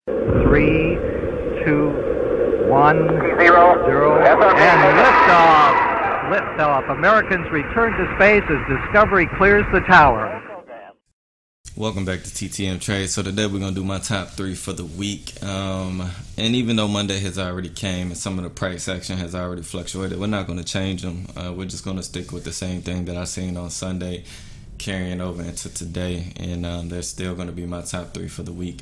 3, 2, 1, 0, and liftoff. Liftoff. Americans return to space as Discovery clears the tower. Welcome back to TTMTrades. So today we're going to do my top 3 for the week. And even though Monday has already came and some of the price action has already fluctuated, we're not going to change them. We're just going to stick with the same thing that I seen on Sunday carrying over into today. And they're still going to be my top 3 for the week.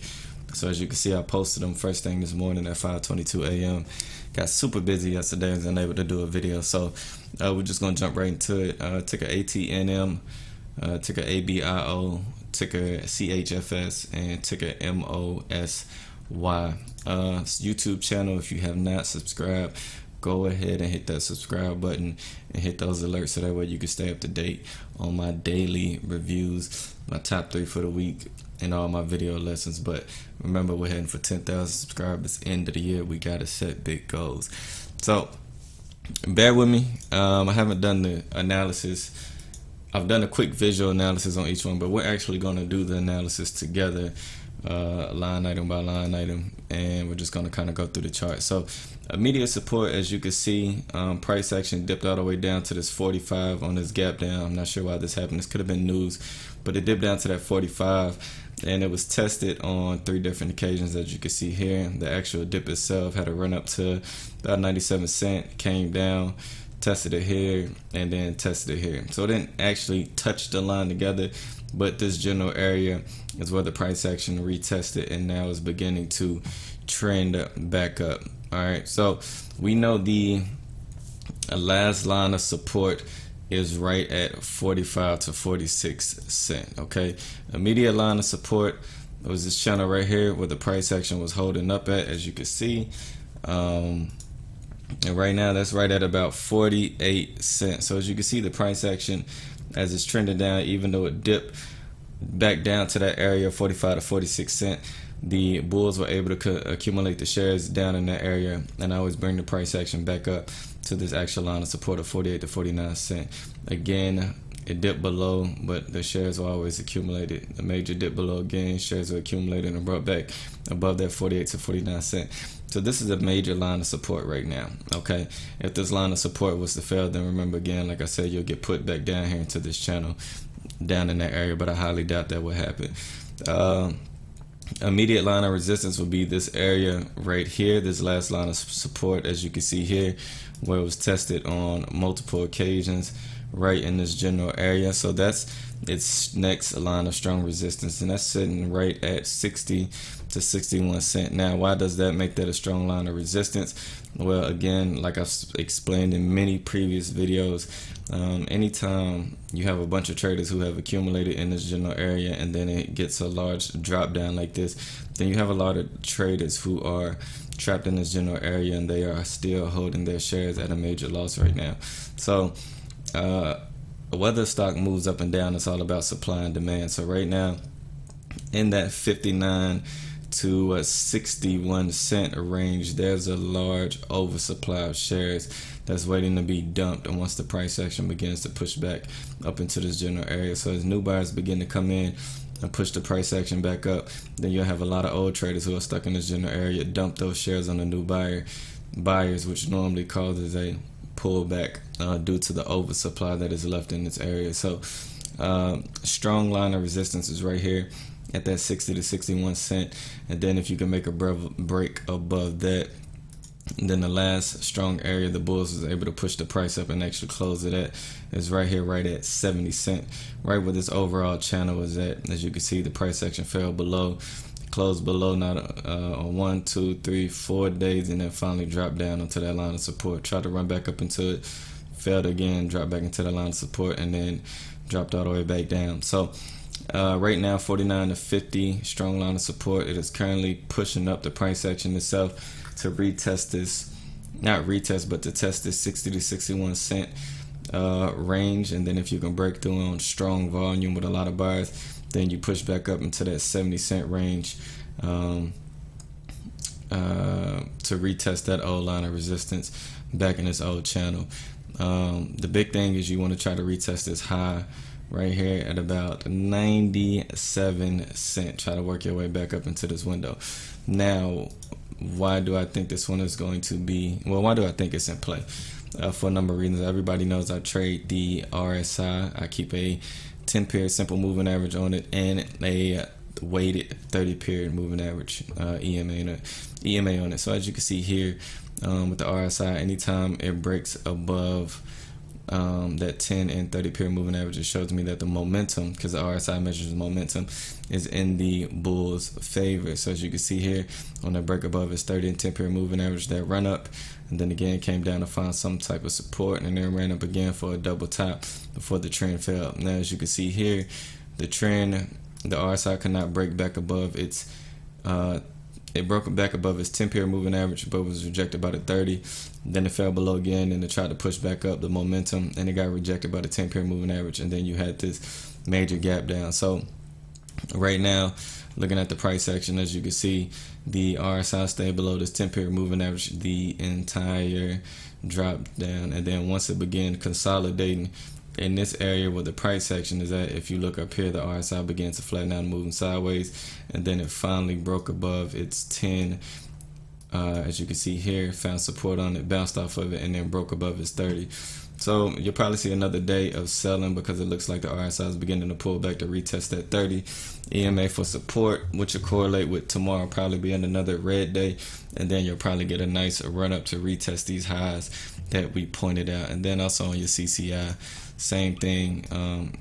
So as you can see, I posted them first thing this morning at 5:22 a.m. Got super busy yesterday and was unable to do a video. So we're just going to jump right into it. Ticker ATNM, ticker ABIO, ticker CHFS, and ticker MOSY. YouTube channel, if you have not subscribed, go ahead and hit that subscribe button and hit those alerts so that way you can stay up to date on my daily reviews, my top 3 for the week, and all my video lessons. But remember, we're heading for 10,000 subscribers end of the year. We gotta set big goals, so bear with me. I haven't done the analysis. I've done a quick visual analysis on each one, but we're actually going to do the analysis together, line item by line item, and we're just going to kind of go through the chart. So immediate support, as you can see, price action dipped all the way down to this 45 on this gap down. I'm not sure why this happened. This could have been news, but it dipped down to that 45, and it was tested on 3 different occasions. As you can see here, the actual dip itself had a run up to about 97 cents, came down, tested it here, and then tested it here. So it didn't actually touch the line together, but this general area is where the price action retested and now is beginning to trend back up. All right, so we know the last line of support is right at 45 to 46 cents. Okay, immediate line of support was this channel right here where the price action was holding up at, as you can see. And right now that's right at about 48 cents. So as you can see, the price action as it's trending down, even though it dipped back down to that area 45 to 46 cents, the bulls were able to accumulate the shares down in that area and always bring the price action back up to this actual line of support of 48 to 49 cents. Again, it dipped below, but the shares were always accumulated. The major dip below again, shares were accumulated and brought back above that 48 to 49 cents. So this is a major line of support right now. Okay, if this line of support was to fail, then remember again, like I said, you'll get put back down here into this channel down in that area, but I highly doubt that will happen. Immediate line of resistance will be this area right here, this last line of support, as you can see here, where it was tested on multiple occasions right in this general area. So that's its next line of strong resistance, and that's sitting right at 60 to 61 cents. Now, why does that make that a strong line of resistance? Well, again, like I've explained in many previous videos, anytime you have a bunch of traders who have accumulated in this general area and then it gets a large drop down like this, then you have a lot of traders who are trapped in this general area and they are still holding their shares at a major loss right now. So whether stock moves up and down, it's all about supply and demand. So right now, in that 59 to 61 cent range, there's a large oversupply of shares that's waiting to be dumped, and once the price action begins to push back up into this general area, so as new buyers begin to come in and push the price action back up, then you'll have a lot of old traders who are stuck in this general area dump those shares on the new buyers, which normally causes a pullback due to the oversupply that is left in this area. So strong line of resistance is right here at that 60 to 61 cent, and then if you can make a break above that, then the last strong area the bulls was able to push the price up and actually close it at is right here, right at 70 cents, right where this overall channel is at. As you can see, the price action fell below, closed below not on 1, 2, 3, 4 days, and then finally dropped down into that line of support, tried to run back up into it, failed again, dropped back into the line of support, and then dropped all the way back down. So right now 49 to 50 strong line of support. It is currently pushing up the price action itself to retest this, not retest, but to test this 60 to 61 cent range. And then if you can break through on strong volume with a lot of buyers, then you push back up into that 70 cent range to retest that old line of resistance back in this old channel. The big thing is you want to try to retest this high right here at about 97 cents. Try to work your way back up into this window. Now, why do I think this one is going to be, well, why do I think it's in play? For a number of reasons. Everybody knows I trade the RSI. I keep a 10-period simple moving average on it and a weighted 30-period moving average EMA on it. So as you can see here with the RSI, anytime it breaks above that 10 and 30-period moving average, it shows me that the momentum, because the RSI measures momentum, is in the bull's favor. So as you can see here, on the break above its 30 and 10-period moving average, that run up, and then again came down to find some type of support, and then ran up again for a double top before the trend fell. Now as you can see here, the trend, the RSI could not break back above its it broke back above its 10-period moving average, but was rejected by the 30. Then it fell below again, and it tried to push back up the momentum, and it got rejected by the 10-period moving average, and then you had this major gap down. So right now, looking at the price action, as you can see, the RSI stayed below this 10-period moving average the entire drop down, and then once it began consolidating in this area where the price action is at, if you look up here, the RSI began to flatten out, moving sideways, and then it finally broke above its 10. As you can see here, found support on it, bounced off of it, and then broke above its 30. So you'll probably see another day of selling, because it looks like the RSI is beginning to pull back to retest that 30 EMA for support, which will correlate with tomorrow probably being another red day, and then you'll probably get a nice run up to retest these highs that we pointed out. And then also on your CCI, same thing,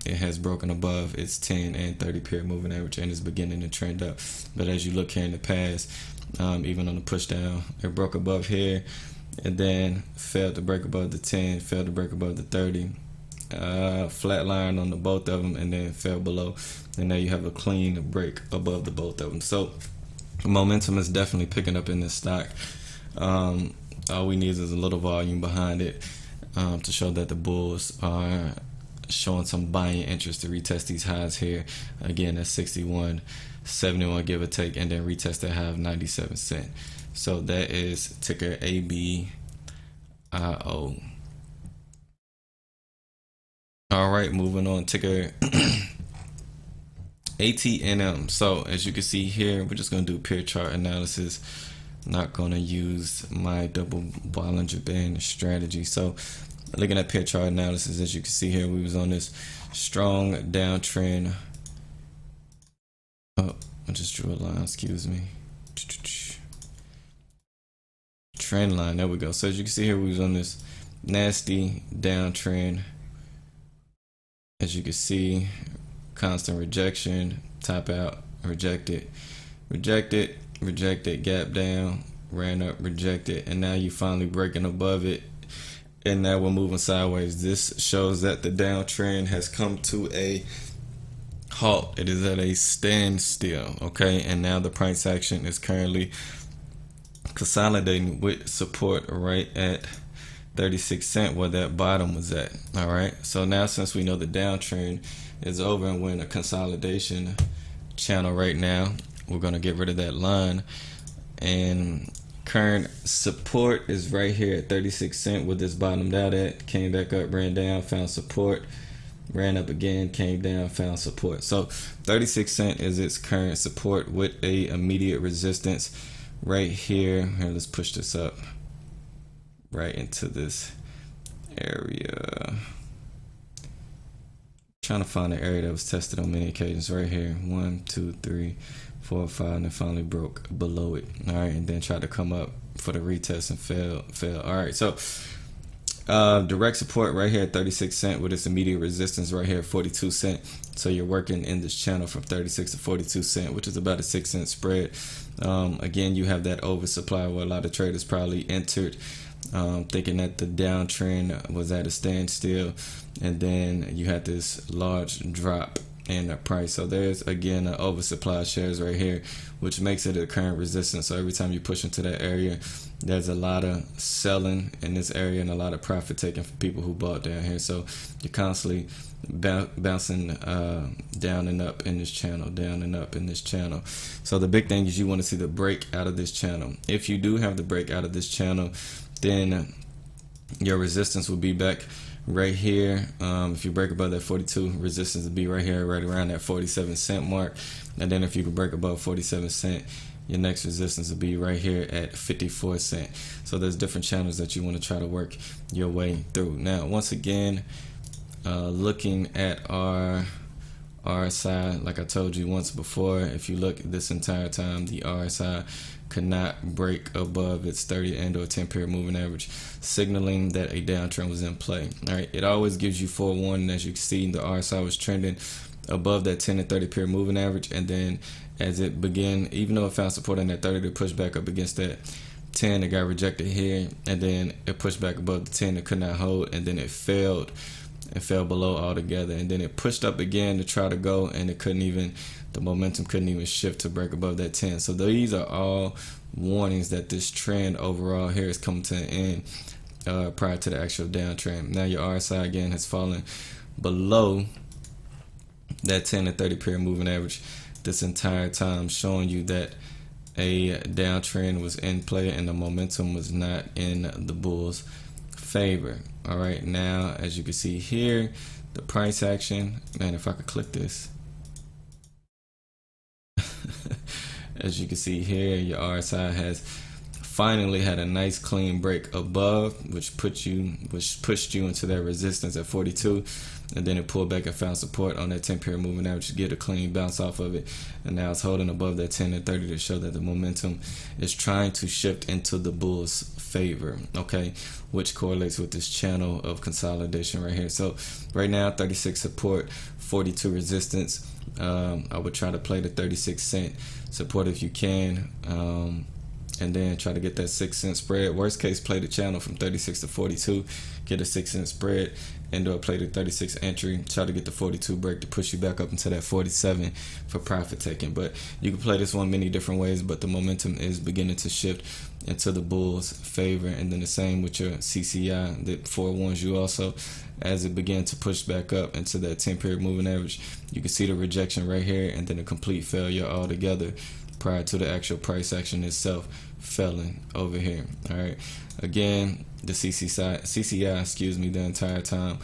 it has broken above its 10 and 30-period moving average and is beginning to trend up. But as you look here in the past, even on the push down, it broke above here and then failed to break above the 10, failed to break above the 30, flat line on the both of them, and then fell below. And now you have a clean break above the both of them. So momentum is definitely picking up in this stock. All we need is a little volume behind it to show that the bulls are showing some buying interest to retest these highs here again at 61.71 give or take, and then retest that high of 97 cents. So that is ticker ABIO. All right, moving on, ticker ATNM. So as you can see here, we're just going to do pure chart analysis. Not going to use my double Bollinger Band strategy. So looking at pure chart analysis, as you can see here, we was on this strong downtrend. Oh, I just drew a line, excuse me. Trend line, there we go. So as you can see here, we was on this nasty downtrend. As you can see, constant rejection, top out, rejected, rejected, rejected, gap down, ran up, rejected, and now you finally breaking above it, and now we're moving sideways. This shows that the downtrend has come to a halt. It is at a standstill, okay? And now the price action is currently consolidating with support right at 36 cents where that bottom was at. All right, so now since we know the downtrend is over and we're in a consolidation channel right now, we're going to get rid of that line, and current support is right here at 36 cents where this bottomed out at, came back up, ran down, found support, ran up again, came down, found support. So 36 cents is its current support with a immediate resistance right here. Here, let's push this up right into this area. Trying to find an area that was tested on many occasions. Right here, 1, 2, 3, 4, 5, and it finally broke below it. All right, and then tried to come up for the retest and fail. All right, so direct support right here at 36 cents with its immediate resistance right here at 42 cents. So you're working in this channel from 36 to 42 cents, which is about a 6 cent spread. Again, you have that oversupply where a lot of traders probably entered thinking that the downtrend was at a standstill, and then you had this large drop in the price. So there's again an oversupply of shares right here, which makes it a current resistance. So every time you push into that area, there's a lot of selling in this area and a lot of profit taking for people who bought down here. So you're constantly bouncing down and up in this channel, down and up in this channel. So the big thing is you want to see the break out of this channel. If you do have the break out of this channel, then your resistance will be back right here. If you break above that 42, resistance will be right here, right around that 47 cent mark. And then if you can break above 47 cent, your next resistance will be right here at 54 cents. So there's different channels that you want to try to work your way through. Now, once again, looking at our RSI, like I told you once before, if you look this entire time, the RSI could not break above its 30 and or 10 period moving average, signaling that a downtrend was in play. All right, it always gives you forewarning. As you can see, the RSI was trending above that 10 and 30 period moving average, and then as it began, even though it found support in that 30 to push back up against that 10, it got rejected here, and then it pushed back above the 10, it could not hold, and then it failed. It fell below altogether, and then it pushed up again to try to go, and it couldn't even, the momentum couldn't even shift to break above that 10. So these are all warnings that this trend overall here is coming to an end prior to the actual downtrend. Now your RSI again has fallen below that 10 and 30 period moving average this entire time, showing you that a downtrend was in play and the momentum was not in the bulls' favor. All right, now as you can see here, the price action, man, if I could click this, as you can see here, your RSI has finally had a nice clean break above, which pushed you into that resistance at 42, and then it pulled back and found support on that 10 period moving average to get a clean bounce off of it, and now it's holding above that 10 and 30 to show that the momentum is trying to shift into the bulls' favor, okay, which correlates with this channel of consolidation right here. So right now, 36 support, 42 resistance. I would try to play the 36 cent support if you can, and then try to get that 6 cent spread. Worst case, play the channel from 36 to 42, get a 6 cent spread, and/or play the 36 entry, try to get the 42 break to push you back up into that 47 for profit taking. But you can play this one many different ways, but the momentum is beginning to shift into the bulls' favor. And then the same with your CCI that forewarns you also, as it began to push back up into that 10 period moving average. You can see the rejection right here, and then a complete failure altogether prior to the actual price action itself failing over here. All right, again, the CCI, excuse me, the entire time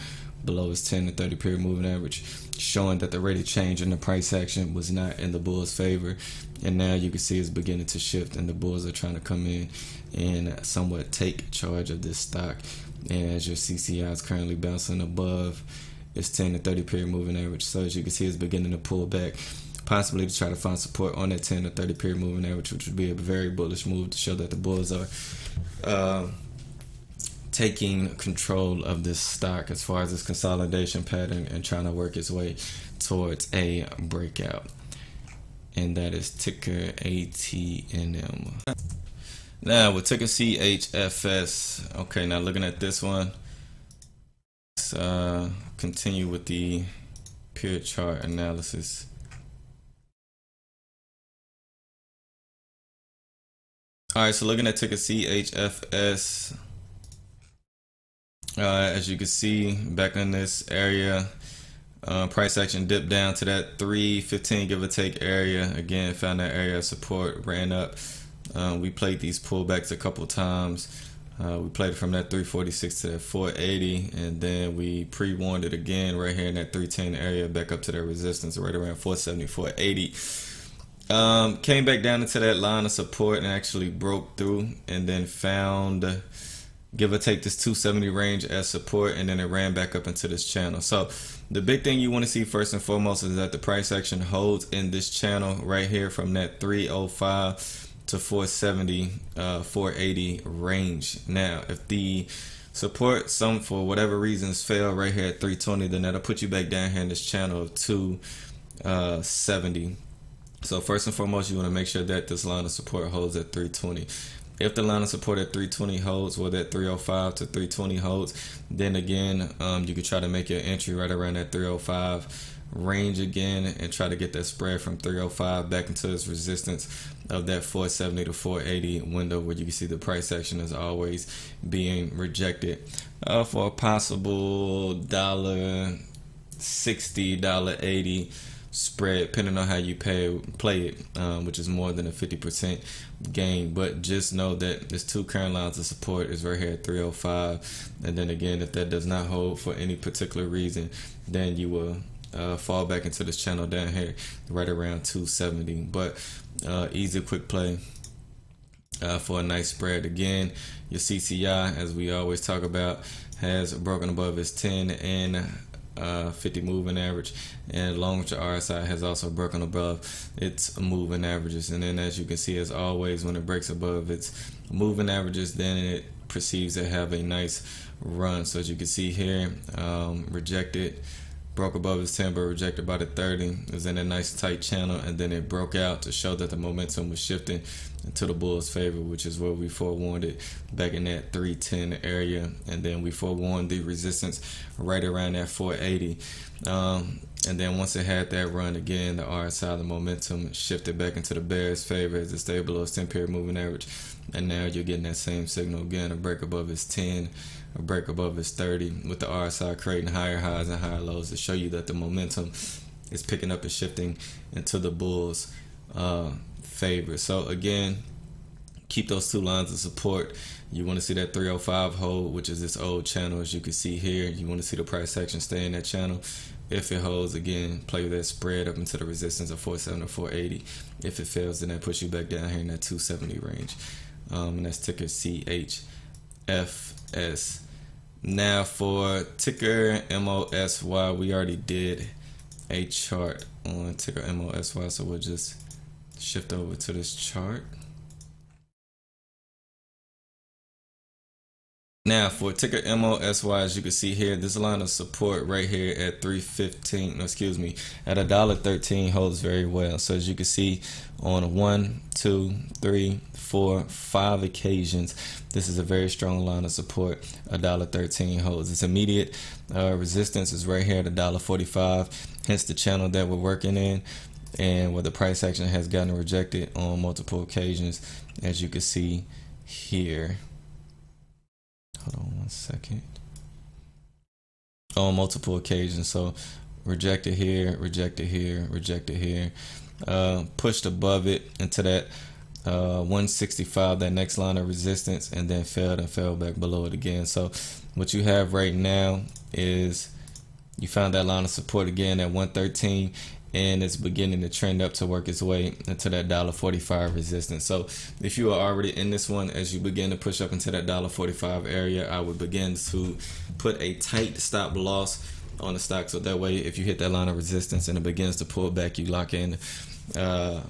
below its 10 to 30 period moving average, showing that the rate of change in the price action was not in the bulls' favor. And now you can see it's beginning to shift, and the bulls are trying to come in and somewhat take charge of this stock. And as your CCI is currently bouncing above its 10 to 30 period moving average, so as you can see, it's beginning to pull back, possibly to try to find support on that 10 to 30 period moving average, which would be a very bullish move to show that the bulls are taking control of this stock as far as this consolidation pattern and trying to work its way towards a breakout. And that is ticker ATNM. Now with ticker CHFS, okay, now looking at this one, let's continue with the pure chart analysis. All right, so looking at ticker CHFS, as you can see, back in this area, price action dipped down to that 315 give or take area. Again, found that area of support, ran up. We played these pullbacks a couple times. We played it from that 346 to that 480, and then we pre-warned it again right here in that 310 area, back up to that resistance right around 470, 480. Came back down into that line of support and actually broke through, and then found, give or take, this 270 range as support, and then it ran back up into this channel. So the big thing you want to see first and foremost is that the price action holds in this channel right here from that 305 to 470, 480 range. Now if the support, some for whatever reasons, fail right here at 320, then that'll put you back down here in this channel of 270. So first and foremost, you want to make sure that this line of support holds at 320. If the line of support at 320 holds, or that 305 to 320 holds, then again, you could try to make your entry right around that 305 range again, and try to get that spread from 305 back into this resistance of that 470 to 480 window, where you can see the price action is always being rejected for a possible $1.60, $1.80 spread, depending on how you play it, which is more than a 50% gain. But just know that there's two current lines of support is right here at 305, and then again, if that does not hold for any particular reason, then you will fall back into this channel down here right around 270. But Easy quick play for a nice spread. Again, your CCI, as we always talk about, has broken above its 10 and 50 moving average, and along with your RSI has also broken above its moving averages. And then, as you can see, as always, when it breaks above its moving averages, then it proceeds to have a nice run. So as you can see here, rejected, broke above its 10 but rejected by the 30. It was in a nice tight channel, and then it broke out to show that the momentum was shifting into the Bulls' favor, which is what we forewarned it back in that 310 area, and then we forewarned the resistance right around that 480. And then once it had that run again, the RSI, the momentum shifted back into the bears' favor as it stayed below its 10-period moving average, and now you're getting that same signal again, a break above its 10, a break above its 30, with the RSI creating higher highs and higher lows to show you that the momentum is picking up and shifting into the Bulls' favor. So again, keep those two lines of support. You want to see that 305 hold, which is this old channel, as you can see here. You want to see the price action stay in that channel. If it holds, again, play that spread up into the resistance of 470 or 480. If it fails, then that puts you back down here in that 270 range. And that's ticker CHFS. Now for ticker MOSY, we already did a chart on ticker MOSY, so we'll just shift over to this chart. Now for ticker MOSY, as you can see here, this line of support right here at 315, excuse me, at $1.13 holds very well. So as you can see, on 1, 2, 3, 4, 5 occasions, this is a very strong line of support. $1.13 holds. Its immediate resistance is right here at $1.45, hence the channel that we're working in, and where the price action has gotten rejected on multiple occasions, as you can see here. Hold on one second. On multiple occasions. So rejected here, rejected here, rejected here. Pushed above it into that 165, that next line of resistance, and then failed and fell back below it again. So what you have right now is you found that line of support again at 113, and it's beginning to trend up to work its way into that $1.45 resistance. So if you are already in this one, as you begin to push up into that $1.45 area, I would begin to put a tight stop loss on the stock, so that way if you hit that line of resistance and it begins to pull back, you lock in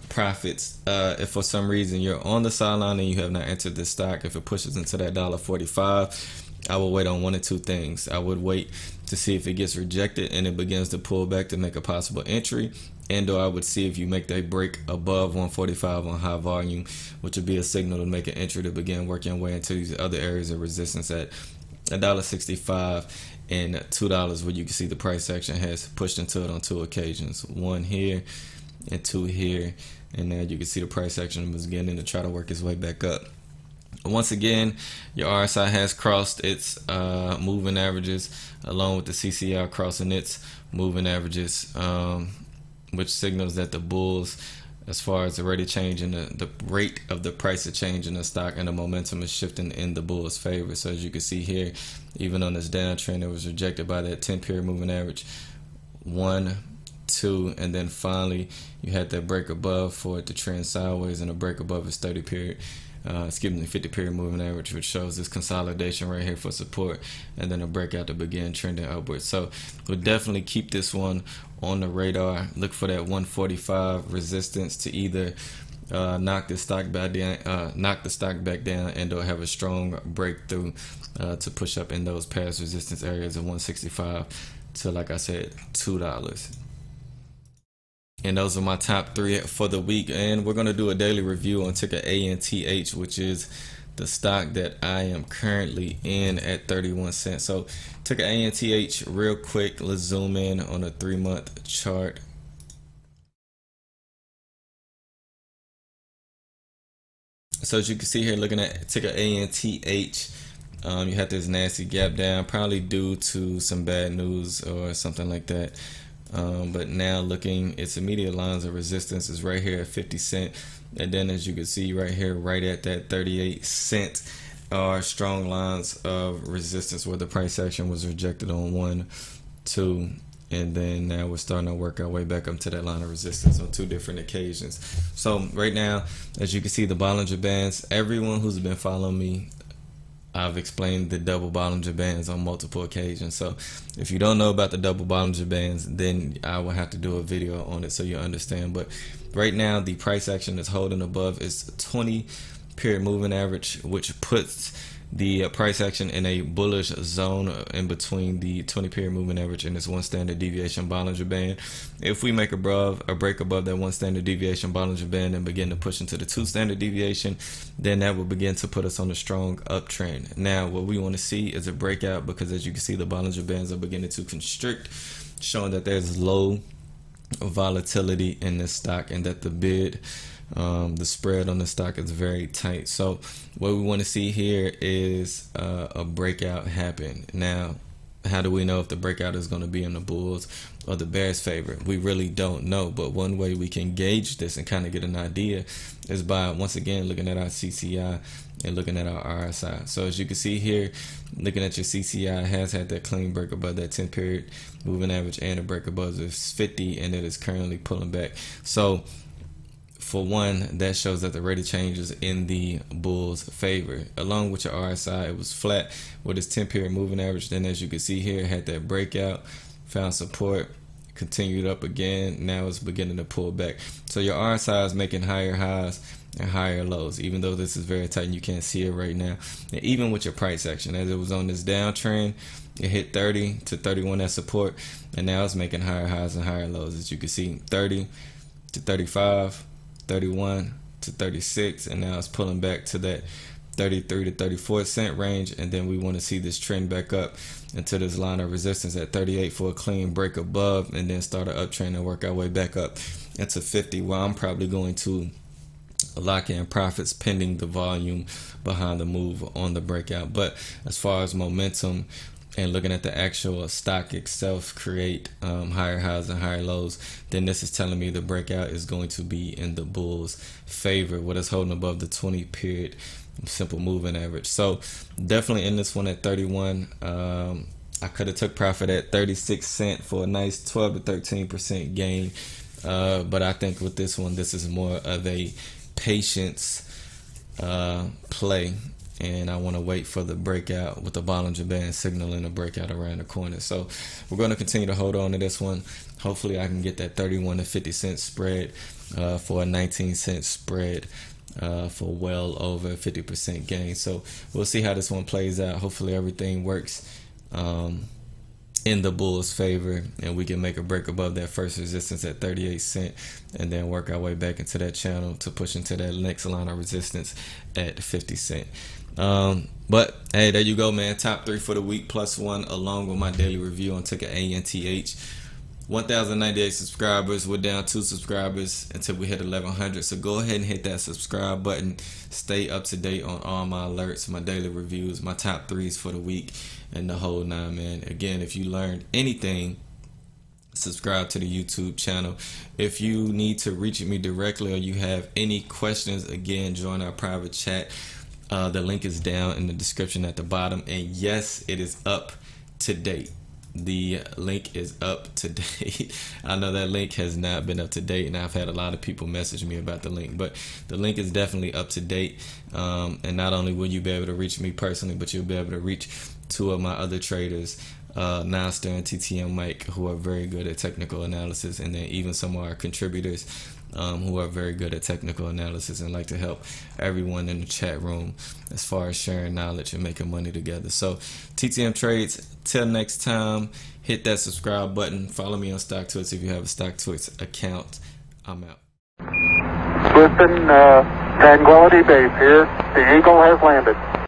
profits. If for some reason you're on the sideline and you have not entered this stock, if it pushes into that $1.45, I will wait on one or two things. I would wait to see if it gets rejected and it begins to pull back to make a possible entry, and or I would see if you make that break above 145 on high volume, which would be a signal to make an entry to begin working your way into these other areas of resistance at $1.65 and $2, where you can see the price action has pushed into it on 2 occasions, 1 here and 2 here, and now you can see the price action was beginning to try to work its way back up. Once again, your RSI has crossed its moving averages, along with the CCI crossing its moving averages, which signals that the bulls, as far as the rate of change in the rate of the price of change in the stock and the momentum, is shifting in the bulls' favor. So as you can see here, even on this downtrend, it was rejected by that 10-period moving average, 1, 2, and then finally you had that break above for it to trend sideways, and a break above its 30-period. 50-period moving average, which shows this consolidation right here for support, and then a breakout to begin trending upwards. So we'll definitely keep this one on the radar. Look for that 145 resistance to either knock the stock back down, and or have a strong breakthrough to push up in those past resistance areas of 165 to, like I said, $2. And those are my top 3 for the week. And we're going to do a daily review on ticker ANTH, which is the stock that I am currently in at 31 cents. So ticker ANTH real quick. Let's zoom in on a 3-month chart. So as you can see here, looking at ticker ANTH, you had this nasty gap down, probably due to some bad news or something like that. But now looking, its immediate lines of resistance is right here at 50 cents, and then as you can see right here, right at that 38 cents, are strong lines of resistance where the price action was rejected on 1, 2, and then now we're starting to work our way back up to that line of resistance on 2 different occasions. So right now, as you can see, the Bollinger Bands, everyone who's been following me, I've explained the double Bollinger Bands on multiple occasions. So if you don't know about the double Bollinger Bands, then I will have to do a video on it so you understand. But right now, the price action that's holding above is 20 period moving average, which puts the price action in a bullish zone in between the 20 period moving average and this 1 standard deviation Bollinger Band. If we make a break above that 1 standard deviation Bollinger Band and begin to push into the 2 standard deviation, then that will begin to put us on a strong uptrend. Now what we want to see is a breakout, because as you can see, the Bollinger Bands are beginning to constrict, showing that there's low volatility in this stock and that the bid, the spread on the stock is very tight. So what we want to see here is a breakout happen. Now, how do we know if the breakout is going to be in the bulls or the bears' favor? We really don't know, but one way we can gauge this and kind of get an idea is by, once again, looking at our CCI and looking at our RSI. So as you can see here, looking at your CCI, has had that clean break above that 10 period moving average and a break above the 50, and it is currently pulling back. So for one, that shows that the rate of change is in the bulls' favor. Along with your RSI, it was flat with its 10 period moving average. Then as you can see here, it had that breakout, found support, continued up again. Now it's beginning to pull back. So your RSI is making higher highs and higher lows, even though this is very tight and you can't see it right now. And even with your price action, as it was on this downtrend, it hit 30 to 31 as support, and now it's making higher highs and higher lows. As you can see, 30 to 35, 31 to 36, and now it's pulling back to that 33 to 34 cent range. And then we want to see this trend back up into this line of resistance at 38 for a clean break above, and then start an uptrend and work our way back up into 50, where I'm probably going to lock in profits pending the volume behind the move on the breakout. But as far as momentum and looking at the actual stock itself create higher highs and higher lows, then this is telling me the breakout is going to be in the bulls' favor, what is holding above the 20 period simple moving average. So definitely in this one at 31, I could have took profit at 36 cents for a nice 12 to 13% gain, but I think with this one, this is more of a patience play, and I want to wait for the breakout with the Bollinger Band signaling a breakout around the corner. So we're going to continue to hold on to this one. Hopefully I can get that 31 to 50 cent spread for a 19-cent spread for well over 50% gain. So we'll see how this one plays out. Hopefully everything works in the bulls' favor, and we can make a break above that first resistance at 38 cents and then work our way back into that channel to push into that next line of resistance at 50 cents. But hey, there you go, man. Top 3 for the week +1, along with my daily review on ticker ANTH. 1,098 subscribers. We're down 2 subscribers until we hit 1,100. So go ahead and hit that subscribe button. Stay up to date on all my alerts, my daily reviews, my top 3s for the week, and the whole 9, man. Again, if you learned anything, subscribe to the YouTube channel. If you need to reach me directly or you have any questions, again, join our private chat. The link is down in the description at the bottom. And yes, it is up to date. The link is up to date. I know that link has not been up to date, and I've had a lot of people message me about the link, but the link is definitely up to date. And not only will you be able to reach me personally, but you'll be able to reach 2 of my other traders, Naster and TTM Mike, who are very good at technical analysis, and then even some of our contributors who are very good at technical analysis and like to help everyone in the chat room as far as sharing knowledge and making money together. So TTMtrades, till next time, hit that subscribe button. Follow me on StockTwits if you have a StockTwits account. I'm out. Houston, Tranquility Base here. The Eagle has landed.